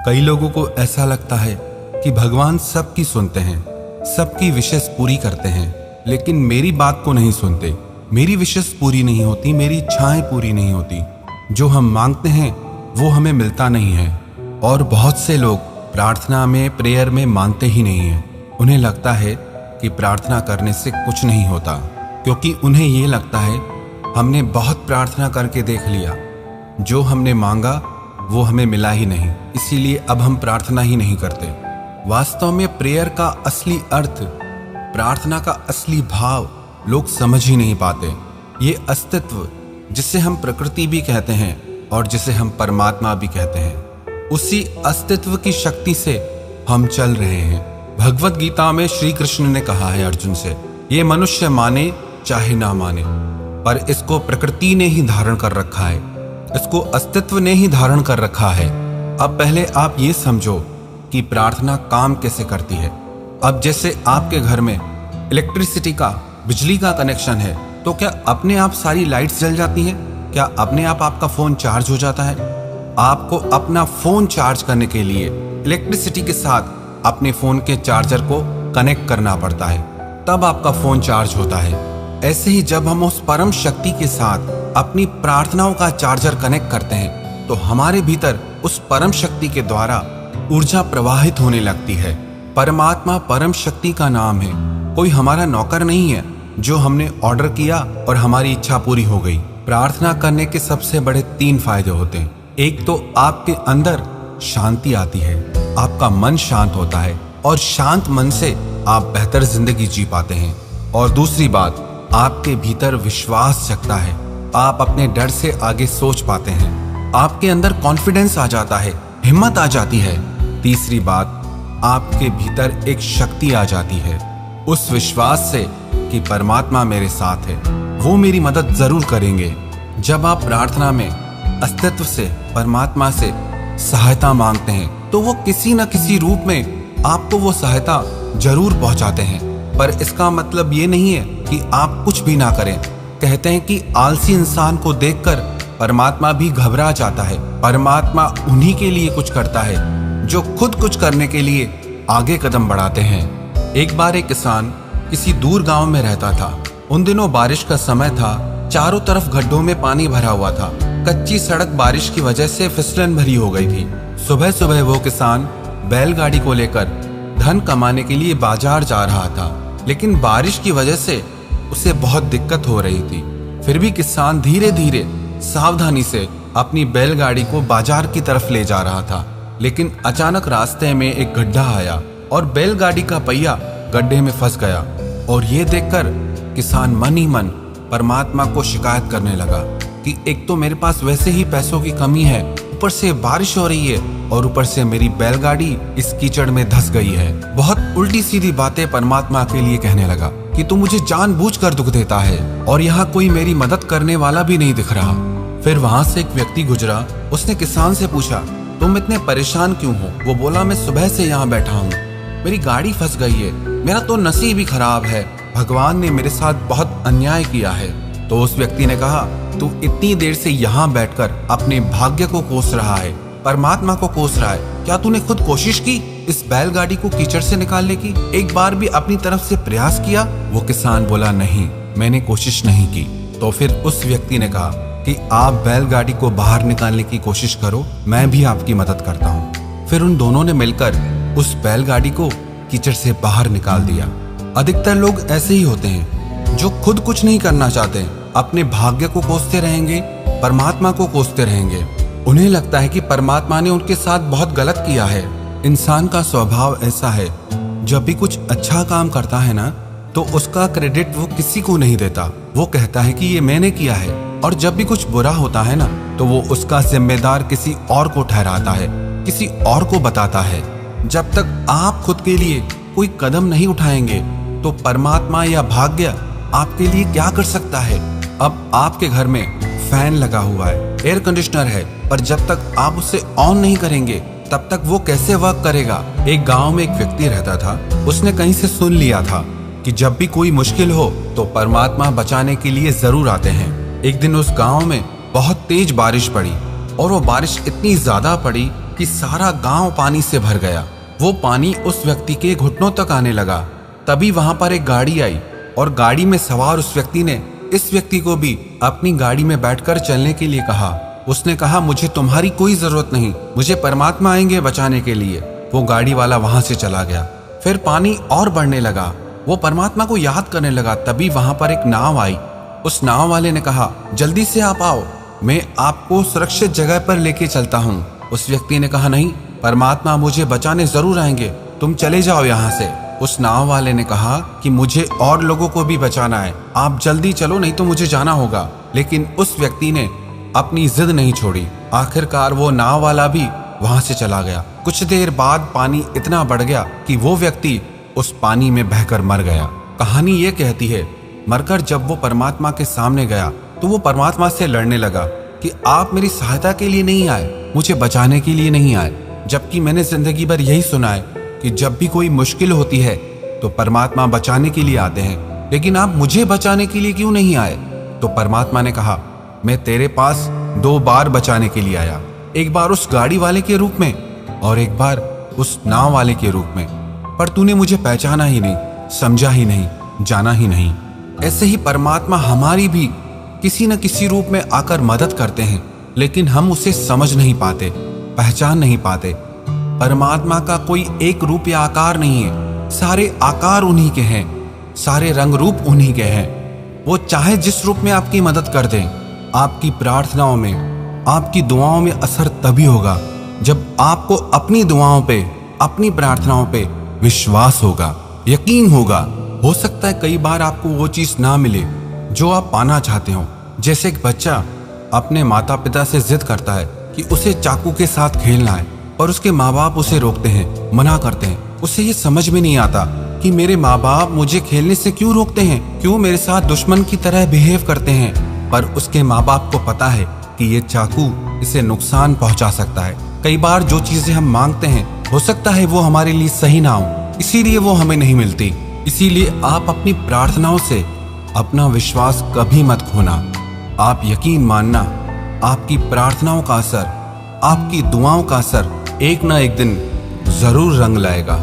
कई लोगों को ऐसा लगता है कि भगवान सबकी सुनते हैं, सबकी विशेष पूरी करते हैं, लेकिन मेरी बात को नहीं सुनते। मेरी विशेष पूरी नहीं होती, मेरी इच्छाएं पूरी नहीं होती। जो हम मांगते हैं वो हमें मिलता नहीं है। और बहुत से लोग प्रार्थना में, प्रेयर में मानते ही नहीं हैं। उन्हें लगता है कि प्रार्थना करने से कुछ नहीं होता, क्योंकि उन्हें ये लगता है हमने बहुत प्रार्थना करके देख लिया, जो हमने मांगा वो हमें मिला ही नहीं, इसीलिए अब हम प्रार्थना ही नहीं करते। वास्तव में प्रेयर का असली अर्थ, प्रार्थना का असली भाव लोग समझ ही नहीं पाते। ये अस्तित्व जिसे हम प्रकृति भी कहते हैं और जिसे हम परमात्मा भी कहते हैं, उसी अस्तित्व की शक्ति से हम चल रहे हैं। भगवत गीता में श्री कृष्ण ने कहा है अर्जुन से, ये मनुष्य माने चाहे ना माने, पर इसको प्रकृति ने ही धारण कर रखा है, इसको अस्तित्व ने ही धारण कर रखा है। अब पहले आप ये समझो कि प्रार्थना काम कैसे करती है। अब जैसे आपके घर में इलेक्ट्रिसिटी का, बिजली का कनेक्शन है, तो क्या अपने आप सारी लाइट्स जल जाती हैं? क्या अपने आप आपका फोन चार्ज हो जाता है? आपको अपना फोन चार्ज करने के लिए इलेक्ट्रिसिटी के साथ अपने फोन के चार्जर को कनेक्ट करना पड़ता है, तब आपका फोन चार्ज होता है। ऐसे ही जब हम उस परम शक्ति के साथ अपनी प्रार्थनाओं का चार्जर कनेक्ट करते हैं, तो हमारे भीतर उस परम शक्ति के द्वारा ऊर्जा प्रवाहित होने लगती है। परमात्मा परम शक्ति का नाम है, कोई हमारा नौकर नहीं है जो हमने ऑर्डर किया और हमारी इच्छा पूरी हो गई। प्रार्थना करने के सबसे बड़े 3 फायदे होते हैं। एक तो आपके अंदर शांति आती है, आपका मन शांत होता है और शांत मन से आप बेहतर जिंदगी जी पाते हैं। और दूसरी बात, आपके भीतर विश्वास जगता है, आप अपने डर से आगे सोच पाते हैं, आपके अंदर कॉन्फिडेंस आ जाता है, हिम्मत आ जाती है। तीसरी बात, आपके भीतर एक शक्ति आ जाती है, उस विश्वास से कि परमात्मा मेरे साथ है, वो मेरी मदद जरूर करेंगे। जब आप प्रार्थना में अस्तित्व से, परमात्मा से सहायता मांगते हैं, तो वो किसी न किसी रूप में आपको वो सहायता जरूर पहुंचाते हैं। पर इसका मतलब ये नहीं है कि आप कुछ भी ना करें। कहते हैं कि आलसी इंसान को देखकर परमात्मा भी घबरा जाता है। परमात्मा उन्हीं के लिए कुछ करता है जो खुद कुछ करने के लिए आगे कदम बढ़ाते हैं। एक बार एक किसान किसी दूर गांव में रहता था। उन दिनों बारिश का समय था, चारों तरफ गड्ढों में पानी भरा हुआ था। कच्ची सड़क बारिश की वजह से फिसलन भरी हो गई थी। सुबह सुबह वो किसान बैलगाड़ी को लेकर धन कमाने के लिए बाजार जा रहा था, लेकिन बारिश की वजह से उसे बहुत दिक्कत हो रही थी। फिर भी किसान धीरे धीरे सावधानी से अपनी बैलगाड़ी को बाजार की तरफ ले जा रहा था, लेकिन अचानक रास्ते में एक गड्ढा आया और बैलगाड़ी का पहिया गड्ढे में फंस गया। और ये देखकर किसान मन ही मन परमात्मा को शिकायत करने लगा कि एक तो मेरे पास वैसे ही पैसों की कमी है, ऊपर से बारिश हो रही है और ऊपर से मेरी बैलगाड़ी इस कीचड़ में धंस गई है। बहुत उल्टी सीधी बातें परमात्मा के लिए कहने लगा कि तू मुझे जानबूझकर दुख देता है और यहाँ कोई मेरी मदद करने वाला भी नहीं दिख रहा। फिर वहां से एक व्यक्ति गुजरा, उसने किसान से पूछा, तुम इतने परेशान क्यों हो? वो बोला, मैं सुबह से यहाँ बैठा हूँ, मेरी गाड़ी फंस गई है, मेरा तो नसीब ही खराब है, भगवान ने मेरे साथ बहुत अन्याय किया है। तो उस व्यक्ति ने कहा, तू इतनी देर से यहाँ बैठकर अपने भाग्य को कोस रहा है, परमात्मा को कोस रहा है, क्या तूने खुद कोशिश की इस बैलगाड़ी को कीचड़ से निकालने की? एक बार भी अपनी तरफ से प्रयास किया? वो किसान बोला, नहीं, मैंने कोशिश नहीं की। तो फिर उस व्यक्ति ने कहा कि आप बैलगाड़ी को बाहर निकालने की कोशिश करो, मैं भी आपकी मदद करता हूँ। फिर उन दोनों ने मिलकर उस बैलगाड़ी को कीचड़ से बाहर निकाल दिया। अधिकतर लोग ऐसे ही होते हैं जो खुद कुछ नहीं करना चाहते, अपने भाग्य को कोसते रहेंगे, परमात्मा को कोसते रहेंगे। उन्हें लगता है कि परमात्मा ने उनके साथ बहुत गलत किया है। इंसान का स्वभाव ऐसा है, जब भी कुछ अच्छा काम करता है ना, तो उसका क्रेडिट वो किसी को नहीं देता। वो कहता है कि ये मैंने किया है। और जब भी कुछ बुरा होता है ना, तो वो उसका जिम्मेदार किसी और को ठहराता है, किसी और को बताता है। जब तक आप खुद के लिए कोई कदम नहीं उठाएंगे, तो परमात्मा या भाग्य आपके लिए क्या कर सकता है? अब आपके घर में फैन लगा हुआ है, एयर कंडीशनर है, पर जब तक आप उसे ऑन नहीं करेंगे, तब तक वो कैसे वर्क करेगा? एक गांव में एक व्यक्ति रहता था। उसने कहीं से सुन लिया था कि जब भी कोई मुश्किल हो तो परमात्मा बचाने के लिए जरूर आते हैं। एक दिन उस गांव में बहुत तेज बारिश पड़ी और वो बारिश इतनी ज्यादा पड़ी कि सारा गांव पानी से भर गया। वो पानी उस व्यक्ति के घुटनों तक आने लगा। तभी वहां पर एक गाड़ी आई और गाड़ी में सवार उस व्यक्ति ने इस व्यक्ति को भी अपनी गाड़ी में बैठकर चलने के लिए कहा। उसने कहा, मुझे तुम्हारी कोई जरूरत नहीं, मुझे परमात्मा आएंगे बचाने के लिए। वो गाड़ी वाला वहां से चला गया। फिर पानी और बढ़ने लगा। वो परमात्मा को याद करने लगा। तभी वहां पर एक नाव आई। उस नाव वाले ने कहा, जल्दी से आप आओ, मैं आपको सुरक्षित जगह पर लेके चलता हूँ। उस व्यक्ति ने कहा, नहीं, परमात्मा मुझे बचाने जरूर आएंगे, तुम चले जाओ यहाँ से। उस नाव वाले ने कहा कि मुझे और लोगों को भी बचाना है, आप जल्दी चलो नहीं तो मुझे जाना होगा। लेकिन उस व्यक्ति ने अपनी जिद नहीं छोड़ी। आखिरकार वो नाव वाला भी वहां से चला गया। कुछ देर बाद पानी इतना बढ़ गया कि वो व्यक्ति उस पानी में बहकर मर गया। कहानी ये कहती है, मरकर जब वो परमात्मा के सामने गया तो वो परमात्मा से लड़ने लगा कि आप मेरी सहायता के लिए नहीं आए, मुझे बचाने के लिए नहीं आए। जबकि मैंने जिंदगी भर यही सुना है कि जब भी कोई मुश्किल होती है तो परमात्मा बचाने के लिए आते हैं, लेकिन आप मुझे बचाने के लिए क्यों नहीं आए? तो परमात्मा ने कहा, मैं तेरे पास 2 बार बचाने के लिए आया, एक बार उस गाड़ी वाले के रूप में और एक बार उस नाव वाले के रूप में, पर तूने मुझे पहचाना ही नहीं, समझा ही नहीं, जाना ही नहीं। ऐसे ही परमात्मा हमारी भी किसी न किसी रूप में आकर मदद करते हैं, लेकिन हम उसे समझ नहीं पाते, पहचान नहीं पाते। परमात्मा का कोई एक रूप या आकार नहीं है, सारे आकार उन्हीं के हैं, सारे रंग रूप उन्हीं के हैं। वो चाहे जिस रूप में आपकी मदद कर दें, आपकी प्रार्थनाओं में, आपकी दुआओं में असर तभी होगा जब आपको अपनी दुआओं पे, अपनी प्रार्थनाओं पे विश्वास होगा, यकीन होगा। हो सकता है कई बार आपको वो चीज ना मिले जो आप पाना चाहते हो। जैसे एक बच्चा अपने माता पिता से जिद करता है कि उसे चाकू के साथ खेलना है और उसके माँ बाप उसे रोकते हैं, मना करते हैं। उसे ये समझ में नहीं आता कि मेरे माँ बाप मुझे खेलने से क्यों रोकते हैं, क्यों मेरे साथ दुश्मन की तरह बिहेव करते हैं। पर उसके माँ बाप को पता है कि ये चाकू इसे नुकसान पहुंचा सकता है। कई बार जो चीजें हम मांगते हैं हो सकता है वो हमारे लिए सही ना हो, इसीलिए वो हमें नहीं मिलती। इसीलिए आप अपनी प्रार्थनाओं से अपना विश्वास कभी मत खोना। आप यकीन मानना, आपकी प्रार्थनाओं का असर, आपकी दुआओं का असर एक ना एक दिन जरूर रंग लाएगा।